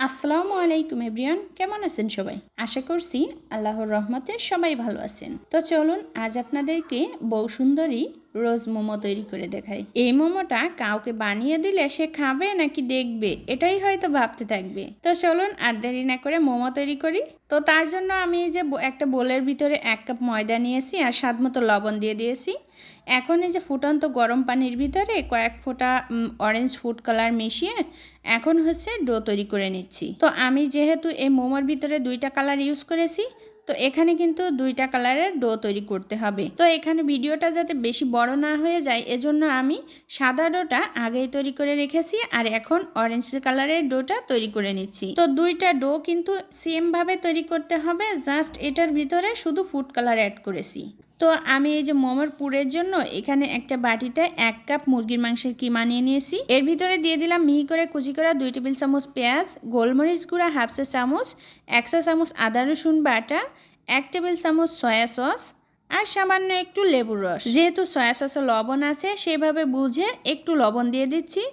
আসসালামু আলাইকুম এভরিওয়ান, কেমন আছেন সবাই? আশা করছি আল্লাহর রহমতে সবাই ভালো আছেন। তো চলুন আজ আপনাদেরকে বউ সুন্দরী রোজ মোমো তৈরি করে দেখাই। এই মোমোটা কাউকে বানিয়ে দিলে সে খাবে নাকি দেখবে এটাই হয়তো ভাবতে থাকবে। তো চলুন আর দেরি না করে মোমো তৈরি করি। তো তার জন্য আমি এই যে একটা বোলের ভিতরে 1 কাপ ময়দা নিয়েছি আর স্বাদ মতো লবণ দিয়ে দিয়েছি। এখন এই যে ফুটন্ত গরম পানির ভিতরে কয়েক ফোঁটা অরেঞ্জ ফুড কালার মিশিয়ে এখন হচ্ছে ডো তৈরি করে নিচ্ছি। তো আমি যেহেতু এই মোমোর ভিতরে 2টা কালার ইউজ করেছি, তো এখানে কিন্তু 2টা কালারের ডো তৈরি করতে হবে। তো এখানে ভিডিওটা যাতে বেশি বড় না হয়ে যায় এজন্য আমি সাদা ডোটা আগেই তৈরি করে রেখেছি আর এখন অরেঞ্জ কালারের ডোটা তৈরি করে নিচ্ছি। তো 2টা ডো কিন্তু সেমভাবে তৈরি করতে হবে, জাস্ট এটার ভিতরে শুধু ফুড কালার অ্যাড করেছি। তো আমি এই যে মোমোর পুরের জন্য এখানে একটা বাটিতে 1 কাপ মুরগির মাংসের কিমা নিয়ে নিয়েছি। এর ভিতরে দিয়ে দিলাম মিহি করে কুচি করা 2 টেবিল চামচ পেঁয়াজ, গোলমরিচ গুঁড়া 1/2 চা চামচ, 1 চা চামচ আদা রসুন বাটা, 1 টেবিল চামচ সয়া সস আর সামান্য একটু লেবুর রস। যেহেতু সয়া সসে লবণ আছে সেভাবে বুঝে একটু লবণ দিয়ে দিচ্ছি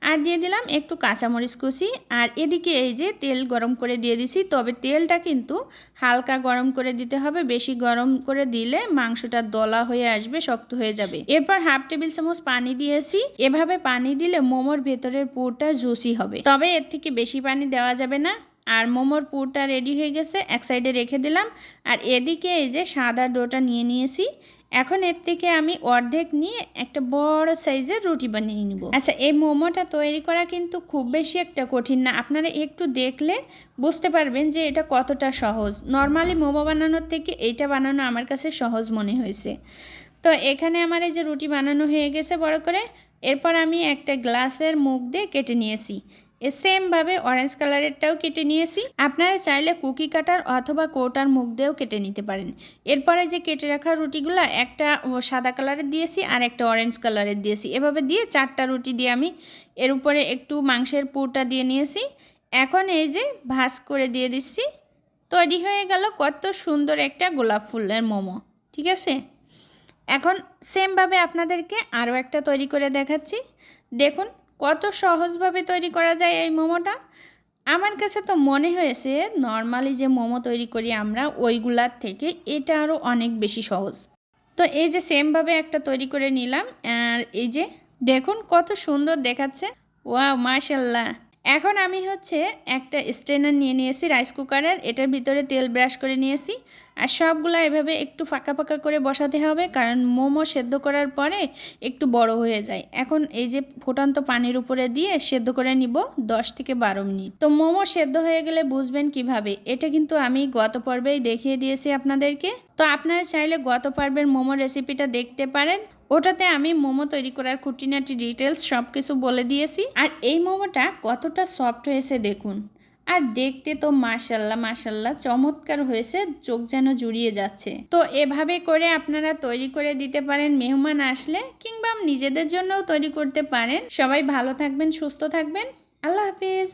আর দিয়ে দিলাম একটু কাঁচামরিচ কুচি। আর এদিকে এই যে তেল গরম করে দিয়ে দিছি, তবে তেলটা কিন্তু হালকা গরম করে দিতে হবে, বেশি গরম করে দিলে মাংসটা দলা হয়ে আসবে, শক্ত হয়ে যাবে। এরপর 1/2 টেবিল চামচ পানি দিয়েছি। এভাবে পানি দিলে মোমোর ভেতরের পুরটা জুসি হবে, তবে এর থেকে বেশি পানি দেওয়া যাবে না। আর মোমোর পুরটা রেডি হয়ে গেছে, এক সাইডে রেখে দিলাম। আর এদিকে এই যে সাদা ডোটা নিয়ে নিয়েছি, এখন এর থেকে আমি অর্ধেক নিয়ে একটা বড় সাইজের রুটি বানিয়ে নিব। আচ্ছা, এই মোমোটা তৈরি করা কিন্তু খুব বেশি একটা কঠিন না, আপনারা একটু দেখলে বুঝতে পারবেন যে এটা কতটা সহজ। নর্মালি মোমো বানানোর থেকে এইটা বানানো আমার কাছে সহজ মনে হয়েছে। তো এখানে আমার এই যে রুটি বানানো হয়ে গেছে বড় করে। এরপর আমি একটা গ্লাসের মুখ দিয়ে কেটে নিয়েছি। সেমভাবে অরেঞ্জ কালারেরটাও কেটে নিয়েছি। আপনারা চাইলে কুকি কাটার অথবা কৌটার মুখ দিয়েও কেটে নিতে পারেন। এরপরে যে কেটে রাখা রুটিগুলো একটা সাদা কালারের দিয়েছি আর একটা অরেঞ্জ কালারের দিয়েছি। এভাবে দিয়ে 4টা রুটি দিয়ে আমি এর উপরে একটু মাংসের পুরটা দিয়ে নিয়েছি। এখন এই যে ভাঁজ করে দিয়ে দিচ্ছি। তৈরি হয়ে গেল কত সুন্দর একটা গোলাপ ফুলের মোমো। ঠিক আছে, এখন সেমভাবে আপনাদেরকে আরও একটা তৈরি করে দেখাচ্ছি। দেখুন কত সহজভাবে তৈরি করা যায় এই মোমোটা। আমার কাছে তো মনে হয়েছে নর্মালি যে মোমো তৈরি করি আমরা ওইগুলার থেকে এটা আরও অনেক বেশি সহজ। তো এই যে সেমভাবে একটা তৈরি করে নিলাম আর এই যে দেখুন কত সুন্দর দেখাচ্ছে। ওয়াও, মাশাল্লাহ। এখন আমি হচ্ছে একটা স্ট্রেনার নিয়ে নিয়েছি রাইস কুকারের, এটার ভিতরে তেল ব্রাশ করে নিয়েছি। আর সবগুলো এভাবে একটু ফাঁকা ফাঁকা করে বসাতে হবে, কারণ মোমো সেদ্ধ করার পরে একটু বড় হয়ে যায়। এখন এই যে ফুটন্ত পানির উপরে দিয়ে সেদ্ধ করে নিব 10 থেকে 12 মিনিট। তো মোমো সেদ্ধ হয়ে গেলে বুঝবেন কিভাবে, এটা কিন্তু আমি গত পর্বেই দেখিয়ে দিয়েছি আপনাদেরকে। তো আপনারা চাইলে গত পর্বের মোমো রেসিপিটা দেখতে পারেন, ওটাতে আমি মোমো তৈরি করার খুঁটিনাটি ডিটেলস সব কিছু বলে দিয়েছি। আর এই মোমোটা কতটা সফট হয়েছে দেখুন, আর দেখতে তো মাশাল্লাহ মাশাল্লাহ চমৎকার হয়েছে, চোখ যেন জুড়িয়ে যাচ্ছে। তো এভাবে করে আপনারা তৈরি করে দিতে পারেন মেহমান আসলে, কিংবা নিজেদের জন্যও তৈরি করতে পারেন। সবাই ভালো থাকবেন, সুস্থ থাকবেন। আল্লাহ হাফিজ।